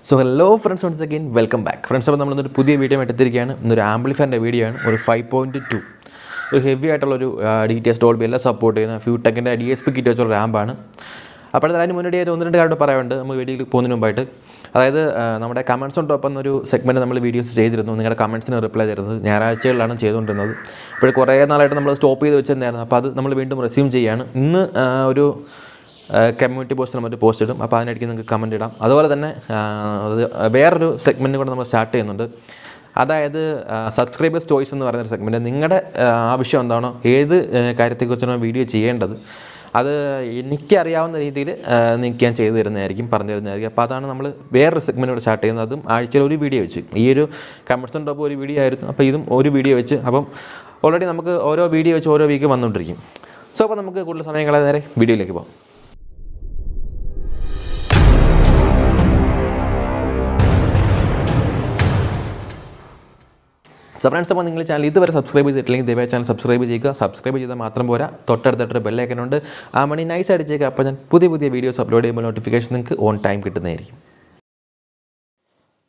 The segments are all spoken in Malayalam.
So hello friends, once again welcome back friends. അപ്പോൾ നമ്മളൊരു പുതിയ വീഡിയോ എടുത്തിരിക്കുകയാണ്. ഇന്നൊരു ആംപ്ലിഫയറിൻ്റെ വീഡിയോ ആണ്. ഒരു 5.2 ഒരു ഹെവി ആയിട്ടുള്ളൊരു DTS ഡോൾബി എല്ലാം സപ്പോർട്ട് ചെയ്യുന്ന ഫ്യൂടെക്കിൻ്റെ DSP കിറ്റ് വെച്ചുള്ള റാമ്പാണ്. അപ്പോൾ അതിന് മുன்னாടിയായിട്ട് ഒന്ന് രണ്ട് കാര്യം പറയാനുണ്ട് നമ്മൾ വീഡിയോയിൽ പോകുന്നതിന് മുമ്പായിട്ട്. അതായത് നമ്മുടെ കമൻസ് ഓൺ ടോപ്പ് എന്നൊരു സെഗ്മെൻറ്റ് നമ്മൾ വീഡിയോസ് ചെയ്തിരുന്നു. നിങ്ങളുടെ കമൻസിന് റിപ്ലൈ തരുന്നത് ഞായറാഴ്ചകളിലാണ് ചെയ്തുകൊണ്ടിരുന്നത്. അപ്പോൾ കുറേ നാളായിട്ട് നമ്മൾ സ്റ്റോപ്പ് ചെയ്ത് വെച്ചിരുന്നായിരുന്നു. അപ്പോൾ അത് നമ്മൾ വീണ്ടും റെസ്യൂം ചെയ്യുകയാണ്. ഇന്ന് ഒരു കമ്മ്യൂണിറ്റി പോസ്റ്റ് നമ്മൾ പോസ്റ്റ് ഇടും. അപ്പോൾ അതിനിടയ്ക്ക് നിങ്ങൾക്ക് കമൻറ്റ് ഇടാം. അതുപോലെ തന്നെ വേറൊരു സെഗ്മെൻറ്റ് കൂടെ നമ്മൾ സ്റ്റാർട്ട് ചെയ്യുന്നുണ്ട്. അതായത് സബ്സ്ക്രൈബേഴ്സ് ചോയ്സ് എന്ന് പറയുന്നൊരു സെഗ്മെൻറ്റ്. നിങ്ങളുടെ ആവശ്യം എന്താണോ, ഏത് കാര്യത്തെക്കുറിച്ചാണോ വീഡിയോ ചെയ്യേണ്ടത്, അത് എനിക്കറിയാവുന്ന രീതിയിൽ നിങ്ങൾക്ക് ഞാൻ ചെയ്തു തരുന്നതായിരിക്കും, പറഞ്ഞു തരുന്നതായിരിക്കും. അപ്പോൾ അതാണ് നമ്മൾ വേറൊരു സെഗ്മെൻറ്റ് കൂടെ സ്റ്റാർട്ട് ചെയ്യുന്നത്. അതും ആഴ്ചയിൽ ഒരു വീഡിയോ വെച്ച്. ഈ ഒരു കമൻസ് ടോപ്പ് ഒരു വീഡിയോ ആയിരുന്നു. അപ്പോൾ ഇതും ഒരു വീഡിയോ വെച്ച്. അപ്പം ഓൾറെഡി നമുക്ക് ഓരോ വീഡിയോ വെച്ച് ഓരോ വീക്ക് വന്നുകൊണ്ടിരിക്കും. സോ അപ്പോൾ നമുക്ക് കൂടുതൽ സമയം കളയാതെ നേരെ വീഡിയോയിലേക്ക് പോകാം. സോ ഫ്രണ്ട്സ്, അപ്പോൾ നിങ്ങൾ ചാനൽ ഇതുവരെ സബ്സ്ക്രൈബ് ചെയ്തിട്ടില്ലെങ്കിൽ ദയവായി ചാനൽ സബ്സ്ക്രൈബ് ചെയ്യുക. സബ്സ്ക്രൈബ് ചെയ്താൽ മാത്രം പോരാ, തൊട്ടടുത്തൊരു ബെല്ലൈക്കനുണ്ട്, ആ മണി നൈസ് അടിച്ചേക്കുക. അപ്പോൾ ഞാൻ പുതിയ വീഡിയോസ് അപ്ലോഡ് ചെയ്യുമ്പോൾ നോട്ടിഫിക്കേഷൻ നിങ്ങൾക്ക് ഓൺ ടൈം കിട്ടുന്നതായിരിക്കും.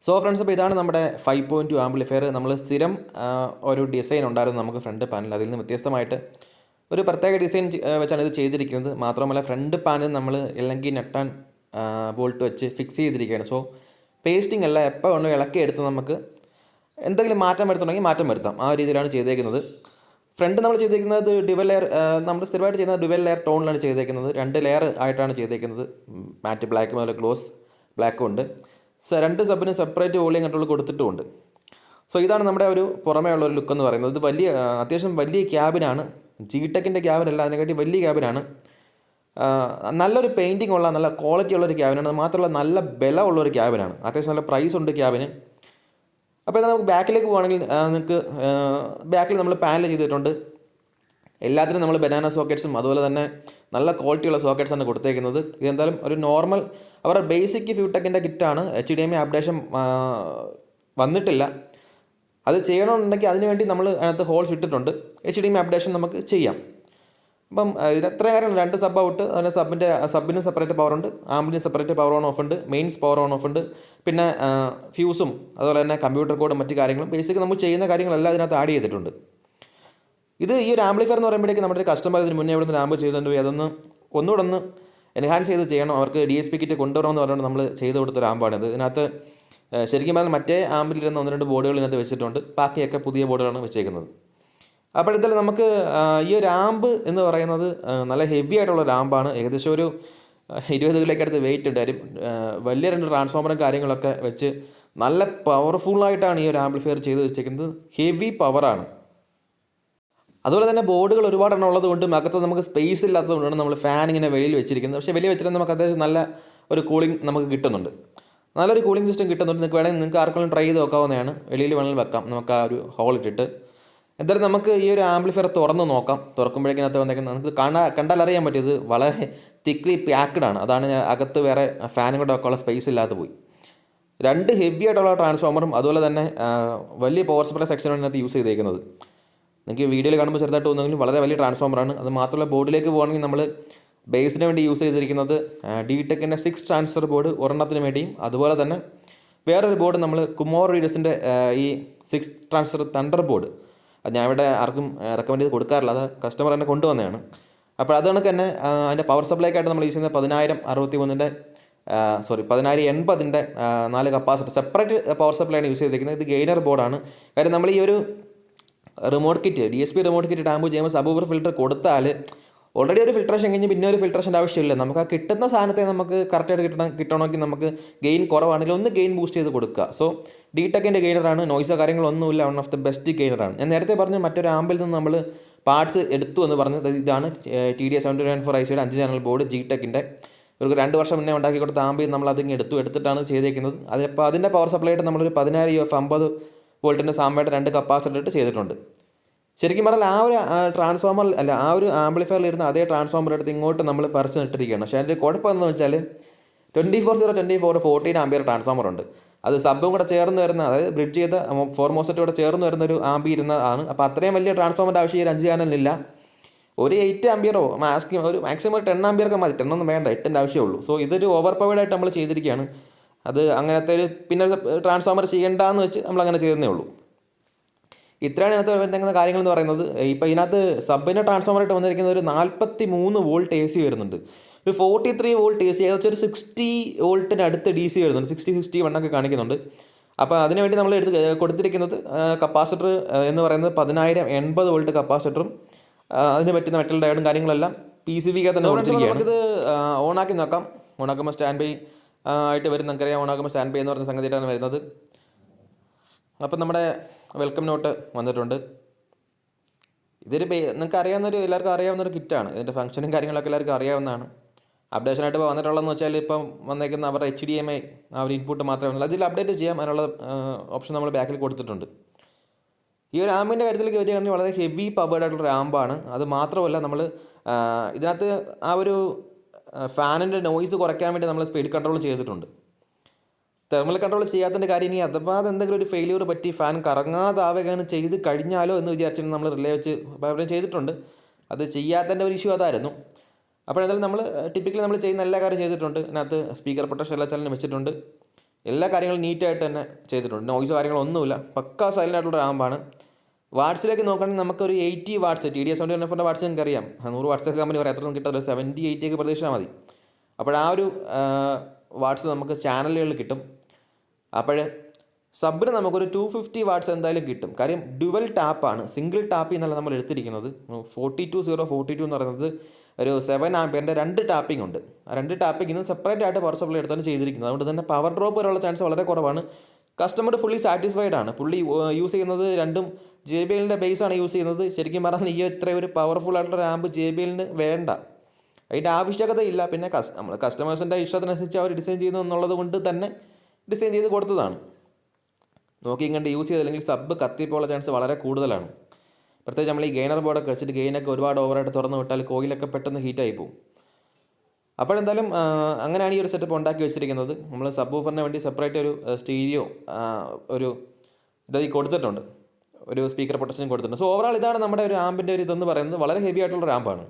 സോ ഫ്രണ്ട്സ്, അപ്പോൾ ഇതാണ് നമ്മുടെ 5.2 ആംപ്ലിഫയർ. നമ്മൾ സ്ഥിരം ഒരു ഡിസൈൻ ഉണ്ടായിരുന്നു നമുക്ക് ഫ്രണ്ട് പാനൽ. അതിൽ നിന്ന് വ്യത്യസ്തമായിട്ട് ഒരു പ്രത്യേക ഡിസൈൻ വെച്ചാണ് ഇത് ചെയ്തിരിക്കുന്നത്. മാത്രമല്ല ഫ്രണ്ട് പാനൽ നമ്മൾ അല്ലെങ്കിൽ നെട്ട് ആൻഡ് ബോൾട്ട് വെച്ച് ഫിക്സ് ചെയ്തിരിക്കുകയാണ്. സോ പേസ്റ്റിംഗ് അല്ല, എപ്പോൾ ഒന്ന് ഇളക്കി എടുത്ത് നമുക്ക് എന്തെങ്കിലും മാറ്റം വരുത്തുണ്ടെങ്കിൽ മാറ്റം വരുത്താം. ആ രീതിയിലാണ് ചെയ്തേക്കുന്നത്. ഫ്രണ്ട് നമ്മൾ ചെയ്തേക്കുന്നത് ഡുവൽ ലെയർ, നമ്മൾ സ്ഥിരമായിട്ട് ചെയ്യുന്നത് ഡുവൽ ലെയർ ടോണിലാണ് ചെയ്തേക്കുന്നത്. 2 ലെയർ ആയിട്ടാണ് ചെയ്തേക്കുന്നത്. മാറ്റ് ബ്ലാക്കും അതുപോലെ ഗ്ലോസ് ബ്ലാക്കും ഉണ്ട്. രണ്ട് സബിന് സെപ്പറേറ്റ് വോളിയം കൺട്രോൾ കൊടുത്തിട്ടുമുണ്ട്. സോ ഇതാണ് നമ്മുടെ ഒരു പുറമേ ഉള്ള ഒരു ലുക്ക് എന്ന് പറയുന്നത്. ഇത് അത്യാവശ്യം വലിയ ക്യാബിനാണ്. ജിടെക്കിൻ്റെ ക്യാബിനല്ല, അതിനെക്കാട്ടി വലിയ ക്യാബിനാണ്. നല്ലൊരു പെയിൻറ്റിംഗ് ഉള്ള നല്ല ക്വാളിറ്റി ഉള്ളൊരു ക്യാബിനാണ്. മാത്രമല്ല നല്ല ബലമുള്ളൊരു ക്യാബിനാണ്. അത്യാവശ്യം നല്ല പ്രൈസ് ഉണ്ട് ക്യാബിന്. അപ്പോൾ എന്നാൽ നമുക്ക് ബാക്കിലേക്ക് പോകുകയാണെങ്കിൽ നിങ്ങൾക്ക് ബാക്കിൽ നമ്മൾ പാനൽ ചെയ്തിട്ടുണ്ട്. എല്ലാത്തിനും നമ്മൾ ബനാന സോക്കറ്റ്സും അതുപോലെ തന്നെ നല്ല ക്വാളിറ്റിയുള്ള സോക്കറ്റ്സാണ് കൊടുത്തേക്കുന്നത്. ഇതെന്തായാലും ഒരു നോർമൽ അവരുടെ ബേസിക് ഫ്യൂടെക്കിൻ്റെ കിറ്റാണ്. HDMI അപ്ഡേഷൻ വന്നിട്ടില്ല. അത് ചെയ്യണമെന്നുണ്ടെങ്കിൽ അതിനുവേണ്ടി നമ്മൾ അതിനകത്ത് ഹോൾസ് ഇട്ടിട്ടുണ്ട്. HDMI അപ്ഡേഷൻ നമുക്ക് ചെയ്യാം. അപ്പം ഇത് എത്ര കാര്യങ്ങൾ, 2 സബ് ഔട്ട്, അതിന് സബിന് സെപ്പറേറ്റ് പവർ ഉണ്ട്, ആംബിന് സെപ്പറേറ്റ് പവർ ഓൺ ഓഫ് ഉണ്ട്, മെയിൻസ് പവർ ഓൺ ഓഫ് ഉണ്ട്, പിന്നെ ഫ്യൂസും അതുപോലെ തന്നെ കമ്പ്യൂട്ടർ കോഡും മറ്റു കാര്യങ്ങളും ബേസിക് നമ്മൾ ചെയ്യുന്ന കാര്യങ്ങളെല്ലാം ഇതിനകത്ത് ആഡ് ചെയ്തിട്ടുണ്ട്. ഈ ഒരു ആംപ്ലിഫയർ എന്ന് പറയുമ്പോഴേക്ക് നമ്മുടെ ഒരു കസ്റ്റമർ ഇതിന് മുന്നേ ഇവിടെ നിന്ന് ആംബ് ചെയ്തുകൊണ്ട് പോയി അതൊന്ന് ഒന്നുകൂടെ എൻഹാൻസ് ചെയ്ത് ചെയ്യണം, അവർക്ക് DSP കിറ്റ് കൊണ്ടുവരണമെന്ന് പറഞ്ഞുകൊണ്ട് നമ്മൾ ചെയ്ത് കൊടുത്തൊരു ആമ്പാണിത്. ഇതിനകത്ത് ശരിക്കും പറഞ്ഞാൽ മറ്റേ ആമ്പിലിരുന്ന 1-2 ബോർഡുകൾ ഇതിനകത്ത് വെച്ചിട്ടുണ്ട്. ബാക്കിയൊക്കെ പുതിയ ബോർഡുകളാണ് വെച്ചേക്കുന്നത്. അപ്പോഴത്തേലും നമുക്ക് ഈ ഒരു ആമ്പ് എന്ന് പറയുന്നത് നല്ല ഹെവി ആയിട്ടുള്ള റാമ്പാണ്. ഏകദേശം ഒരു 20 കിലോയ്ക്ക് അടുത്ത് വെയിറ്റ് ഉണ്ട്. വലിയ 2 ട്രാൻസ്ഫോമറും കാര്യങ്ങളൊക്കെ വെച്ച് നല്ല പവർഫുള്ളായിട്ടാണ് ഈ ഒരു ആംപ്ലിഫയർ ചെയ്ത് വെച്ചേക്കുന്നത്. ഹെവി പവറാണ്. അതുപോലെ തന്നെ ബോർഡുകൾ ഒരുപാടെണ്ണം ഉള്ളതുകൊണ്ട് അകത്ത് നമുക്ക് സ്പേസ് ഇല്ലാത്തതുകൊണ്ടാണ് നമ്മൾ ഫാൻ ഇങ്ങനെ വെളിയിൽ വെച്ചിരിക്കുന്നത്. പക്ഷേ വെളിയിൽ വെച്ചിട്ട് നമുക്ക് അത്യാവശ്യം നല്ല ഒരു കൂളിംഗ് നമുക്ക് കിട്ടുന്നുണ്ട്. നല്ലൊരു കൂളിംഗ് സിസ്റ്റം കിട്ടുന്നുണ്ട്. നിങ്ങൾക്ക് വേണമെങ്കിൽ നിങ്ങൾക്ക് ആർക്കെങ്കിലും ട്രൈ ചെയ്ത് നോക്കാവുന്നതാണ്. വെളിയിൽ വേണമെങ്കിൽ വെക്കാം നമുക്ക് ആ ഒരു ഹോൾ ഇട്ടിട്ട്. എന്തായാലും നമുക്ക് ഈ ഒരു ആംപ്ലിഫയർ തുറന്ന് നോക്കാം. തുറക്കുമ്പോഴേക്കിനകത്ത് വന്നേക്കുന്നത് നമുക്ക് കണ്ടാൽ അറിയാൻ പറ്റും ഇത് വളരെ തിക്ലി പാക്ക്ഡ് ആണ്. അതാണ് അകത്ത് വേറെ ഫാനും കൂടെ ഒക്കെ ഉള്ള സ്പേസ് ഇല്ലാതെ പോയി. 2 ഹെവി ആയിട്ടുള്ള ട്രാൻസ്ഫോമറും അതുപോലെ തന്നെ വലിയ പവർ സപ്ലൈ സെക്ഷനാണ് ഇതിനകത്ത് യൂസ് ചെയ്തേക്കുന്നത്. നിങ്ങൾക്ക് വീഡിയോയിൽ കാണുമ്പോൾ ചെറുതായിട്ട് തോന്നുമെങ്കിലും വളരെ വലിയ ട്രാൻസ്ഫോമറാണ്. അത് മാത്രമല്ല ബോർഡിലേക്ക് പോകുകയാണെങ്കിൽ നമ്മൾ ബേസിന് വേണ്ടി യൂസ് ചെയ്തിരിക്കുന്നത് DTechൻ്റെ 6 ട്രാൻസ്ഫർ ബോർഡ് ഒരെണ്ണത്തിന് വേണ്ടിയും, അതുപോലെ തന്നെ വേറൊരു ബോർഡ് നമ്മൾ കുമാർ റീഡേഴ്സിൻ്റെ ഈ 6 ട്രാൻസ്ഫർ തണ്ടർ ബോർഡ്. അത് ഞാൻ ഇവിടെ ആർക്കും റെക്കമെൻഡ് ചെയ്ത് കൊടുക്കാറില്ല, അത് കസ്റ്റമർ തന്നെ കൊണ്ടുവന്നതാണ്. അപ്പോൾ അത് കണക്ക് തന്നെ അതിൻ്റെ പവർ സപ്ലൈക്കായിട്ട് നമ്മൾ യൂസ് ചെയ്യുന്നത് 1080ൻ്റെ 4 കപ്പാസിറ്റർ സെപ്പറേറ്റ് പവർ സപ്ലൈയാണ് യൂസ് ചെയ്തിരിക്കുന്നത്. ഇത് ഗെയിനർ ബോർഡാണ്. കാര്യം നമ്മൾ ഈ ഒരു remote kit DSP remote kit ടാമ്പ് ചെയ്യുമ്പോൾ സബ് ഫിൽറ്റർ കൊടുത്താൽ ഓൾറെഡി ഒരു ഫിൽട്രേഷൻ കഴിഞ്ഞ് പിന്നെ ഒരു ഫിൽട്രേഷൻ്റെ ആവശ്യമില്ല. നമുക്ക് ആ കിട്ടുന്ന സാധനത്തെ നമുക്ക് കറക്റ്റായിട്ട് കിട്ടണമെങ്കിൽ നമുക്ക് ഗെയിൻ കുറവാണെങ്കിൽ ഒന്ന് ഗെയിൻ ബൂസ്റ്റ് ചെയ്ത് കൊടുക്കുക. സോ DTechൻ്റെ ഗെയിനറാണ്, നോയ്സോ കാര്യങ്ങളൊന്നുമില്ല, വൺ ഓഫ് ദ ബെസ്റ്റ് ഗെയിനറാണ്. ഞാൻ നേരത്തെ പറഞ്ഞ മറ്റൊരു ആമ്പിൽ നിന്ന് നമ്മൾ പാർട്സ് എടുത്തു എന്ന് പറഞ്ഞത് ഇതാണ്. TDS-7294 5 ചാനൽ ബോർഡ് GTechൻ്റെ ഒരു 2 വർഷം മുന്നേ ഉണ്ടാക്കി കൊടുത്ത ആമ്പിൽ നമ്മൾ അതിങ്ങ് എടുത്തിട്ടാണ് ചെയ്തേക്കുന്നത്. അതിപ്പോൾ അതിൻ്റെ പവർ സപ്ലൈ ആയിട്ട് നമ്മളൊരു 10,000 50 വോൾട്ടിൻ്റെ സാമ്പായിട്ട് 2 കപ്പാസിറ്റർ ഇട്ട് ചെയ്തിട്ടുണ്ട്. ശരിക്കും പറഞ്ഞാൽ ആ ഒരു ട്രാൻസ്ഫോമർ അല്ല, ആ ഒരു ആംപ്ലിഫയറിൽ ഇരുന്ന് അതേ ട്രാൻസ്ഫോമർ എടുത്ത് ഇങ്ങോട്ട് നമ്മൾ പറിച്ച് ഇട്ടിരിക്കുകയാണ്. പക്ഷേ അതിൻ്റെ കുഴപ്പം എന്താണെന്ന് വെച്ചാൽ 24/0 14 ആംപിയർ ട്രാൻസ്ഫോമർ ഉണ്ട്. അത് സബും കൂടെ ചേർന്ന് വരുന്ന, അതായത് ബ്രിഡ്ജ് ചെയ്ത 4 മോസറ്റ് കൂടെ ചേർന്ന് വരുന്ന ഒരു ആമ്പി ഇരുന്നതാണ്. അപ്പോൾ അത്രയും വലിയ ട്രാൻസ്ഫോമറിൻ്റെ ആവശ്യം ഈ 5 ചാനലിനില്ല. ഒരു 8 ആംപിയറോ മാക്സിമം ഒരു 10 ആംപിയറൊക്കെ മതി. 10 ഒന്നും വേണ്ട, 8ൻ്റെ ആവശ്യമേ ഉള്ളൂ. സോ ഇതൊരു ഓവർ പവേഡ് ആയിട്ട് നമ്മൾ ചെയ്തിരിക്കുകയാണ്. അത് അങ്ങനത്തെ ഒരു പിന്നെ ട്രാൻസ്ഫോമർ ചെയ്യേണ്ടെന്ന് വെച്ച് നമ്മളങ്ങനെ ചെയ്തതേ ഉള്ളൂ. ഇത്രയാണ് ഇതിനകത്ത് വരുന്ന കാര്യങ്ങളെന്ന് പറയുന്നത്. ഇപ്പോൾ ഇതിനകത്ത് സബിൻ്റെ ട്രാൻസ്ഫോമറായിട്ട് വന്നിരിക്കുന്നത് ഒരു 43 വോൾട്ട് AC വരുന്നുണ്ട്, ഒരു 43 വോൾട്ട് AC, ഏകദേശം ഒരു 60 വോൾട്ടിന് അടുത്ത് DC വരുന്നുണ്ട്, 60-61 ഒക്കെ കാണിക്കുന്നുണ്ട്. അപ്പോൾ അതിനുവേണ്ടി നമ്മൾ കൊടുത്തിരിക്കുന്നത് കപ്പാസിറ്റർ എന്ന് പറയുന്നത് 1080 വോൾട്ട് കപ്പാസിറ്ററും അതിന് പറ്റുന്ന മെറ്റൽ ഡയോഡും കാര്യങ്ങളെല്ലാം PCB തന്നെ കൊടുത്തിരിക്കുകയാണ്. നമുക്കിത് ഓണാക്കി നോക്കാം. ഓണാക്കുമ്പോൾ സ്റ്റാൻഡ് ബൈ ആയിട്ട് വരും. നമുക്കറിയാം ഓണാക്കുമ്പോൾ സ്റ്റാൻഡ് ബൈ എന്ന് പറയുന്ന സംഗതിയായിട്ടാണ് വരുന്നത്. അപ്പം നമ്മുടെ വെൽക്കം നോട്ട് വന്നിട്ടുണ്ട്. ഇതൊരു നിങ്ങൾക്ക് അറിയാവുന്നൊരു എല്ലാവർക്കും അറിയാവുന്നൊരു കിറ്റാണ്. ഇതിൻ്റെ ഫംഗ്ഷനും കാര്യങ്ങളൊക്കെ എല്ലാവർക്കും അറിയാവുന്നതാണ്. അപ്ഡേഷനായിട്ട് ഇപ്പോൾ വന്നിട്ടുള്ളതെന്ന് വെച്ചാൽ ഇപ്പം വന്നേക്കുന്ന അവരുടെ HDMI ആ ഒരു ഇൻപുട്ട് മാത്രമേ ഉള്ളൂ. അതിൽ അപ്ഡേറ്റ് ചെയ്യാം, അതിനുള്ള ഓപ്ഷൻ നമ്മൾ ബാക്കിൽ കൊടുത്തിട്ടുണ്ട്. ഈ ഒരു ആമ്പിൻ്റെ കാര്യത്തിലേക്ക് വരികയാണെങ്കിൽ വളരെ ഹെവി പവേർഡ് ആയിട്ടുള്ളൊരു ആമ്പാണ്. അത് മാത്രമല്ല നമ്മൾ ഇതിനകത്ത് ആ ഒരു ഫാനിൻ്റെ നോയ്സ് കുറയ്ക്കാൻ വേണ്ടി നമ്മൾ സ്പീഡ് കൺട്രോൾ ചെയ്തിട്ടുണ്ട്. തെർമൽ കൺട്രോൾ ചെയ്യാത്തതിൻ്റെ കാര്യം ഇനി അഥവാ എന്തെങ്കിലും ഒരു ഫെയിലിയർ പറ്റി ഫാൻ കറങ്ങാതാവുകയാണ് ചെയ്ത് കഴിഞ്ഞാലോ എന്ന് വിചാരിച്ചിട്ട് നമ്മൾ റിലേ വെച്ച് അവിടെ ചെയ്തിട്ടുണ്ട്. അത് ചെയ്യാത്തതിൻ്റെ ഒരു ഇഷ്യൂ അതായിരുന്നു. അപ്പോൾ എന്തായാലും നമ്മൾ ടിപ്പിക്കലി നമ്മൾ ചെയ്യുന്ന എല്ലാ കാര്യം ചെയ്തിട്ടുണ്ട്. ഇതിനകത്ത് സ്പീക്കർ പ്രൊട്ടക്ഷൻ എല്ലാ ചാനലും വെച്ചിട്ടുണ്ട്. എല്ലാ കാര്യങ്ങളും നീറ്റായിട്ട് തന്നെ ചെയ്തിട്ടുണ്ട്. നോയ്സ് കാര്യങ്ങളൊന്നുമില്ല. പക്കാ സൈലൻ്റ് ആയിട്ടുള്ള ആമ്പാണ്. വാട്ട്സിലേക്ക് നോക്കുകയാണെങ്കിൽ നമുക്കൊരു 80 വാട്ട്സ് TDS 794 വാട്ട്സ് നിങ്ങൾക്ക് അറിയാം. 100 വാട്ട്സൊക്കെ കമ്പനി പറയാം, എത്രയൊന്നും കിട്ടാതെ 70-80 ഒക്കെ പ്രതീക്ഷിച്ചാൽ മതി. അപ്പോൾ ആ ഒരു വാട്ട്സ് നമുക്ക് ചാനലുകളിൽ കിട്ടും. അപ്പോൾ സബിന് നമുക്കൊരു 250 വാട്ട്സ് എന്തായാലും കിട്ടും. കാര്യം ഡ്യുവൽ ടാപ്പാണ്, സിംഗിൾ ടാപ്പിൽ നിന്നല്ല നമ്മൾ എടുത്തിരിക്കുന്നത്. 42 എന്ന് പറയുന്നത് ഒരു 7 ആംപിയറിൻ്റെ 2 ടാപ്പിംഗ് ഉണ്ട്. ആ 2 ടാപ്പിംഗ് ഇന്ന് സെപ്പറേറ്റ് ആയിട്ട് പവർ സപ്ലൈ എടുത്താണ് ചെയ്തിരിക്കുന്നത്. അതുകൊണ്ട് തന്നെ പവർ ഡ്രോപ്പ് വരെയുള്ള ചാൻസ് വളരെ കുറവാണ്. കസ്റ്റമർ ഫുള്ളി സാറ്റിസ്ഫൈഡ് ആണ്. പുള്ളി യൂസ് ചെയ്യുന്നത് രണ്ടും JBLൻ്റെ ബേസാണ് യൂസ് ചെയ്യുന്നത്. ശരിക്കും പറഞ്ഞാൽ ഈ ഇത്രയും ഒരു പവർഫുൾ ആയിട്ടുള്ള ആമ്പ് JBLന് വേണ്ട, അതിൻ്റെ ആവശ്യകത ഇല്ല. പിന്നെ നമ്മൾ കസ്റ്റമേഴ്സിൻ്റെ ഇഷ്ടത്തിനനുസരിച്ച് അവർ ഡിസൈൻ ചെയ്യുന്നു എന്നുള്ളത് കൊണ്ട് തന്നെ ഡിസൈൻ ചെയ്ത് കൊടുത്തതാണ്. നോക്കി കണ്ട് യൂസ് ചെയ്തില്ലെങ്കിൽ സബ് കത്തിപ്പോയുള്ള ചാൻസ് വളരെ കൂടുതലാണ്. പ്രത്യേകിച്ച് നമ്മൾ ഈ ഗെയിനർ ബോർഡൊക്കെ വെച്ചിട്ട് ഗെയിനൊക്കെ ഒരുപാട് ഓവറായിട്ട് തുറന്ന് വിട്ടാൽ കോയിലൊക്കെ പെട്ടെന്ന് ഹീറ്റായി പോകും. അപ്പോഴെന്തായാലും അങ്ങനെയാണ് ഈ ഒരു സെറ്റപ്പ് ഉണ്ടാക്കി വെച്ചിരിക്കുന്നത്. നമ്മൾ സബ് വൂഫറിന് വേണ്ടി സെപ്പറേറ്റ് ഒരു സ്റ്റീരിയോ ഒരു ഇതായി കൊടുത്തിട്ടുണ്ട്, ഒരു സ്പീക്കർ പ്രൊട്ടക്ഷൻ കൊടുത്തിട്ടുണ്ട്. സോ ഓവറാൾ ഇതാണ് നമ്മുടെ ഒരു ആമ്പിൻ്റെ ഒരു ഇതെന്ന് പറയുന്നത്. വളരെ ഹെവി ആയിട്ടുള്ളൊരു ആമ്പാണ്.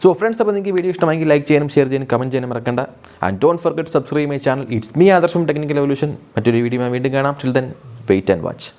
സോ ഫ്രണ്ട്സ്, അപ്പോൾ നിങ്ങൾക്ക് വീഡിയോ ഇഷ്ടമായെങ്കിൽ ലൈക്ക് ചെയ്യാനും ഷെയർ ചെയ്യാനും കമൻറ്റ് ചെയ്യാനും മറക്കണ്ട. And don't forget subscribe my channel. It's me Adarsh from Technical Evolution. മറ്റൊരു വീഡിയോ വീണ്ടും കാണാം. Till then wait and watch.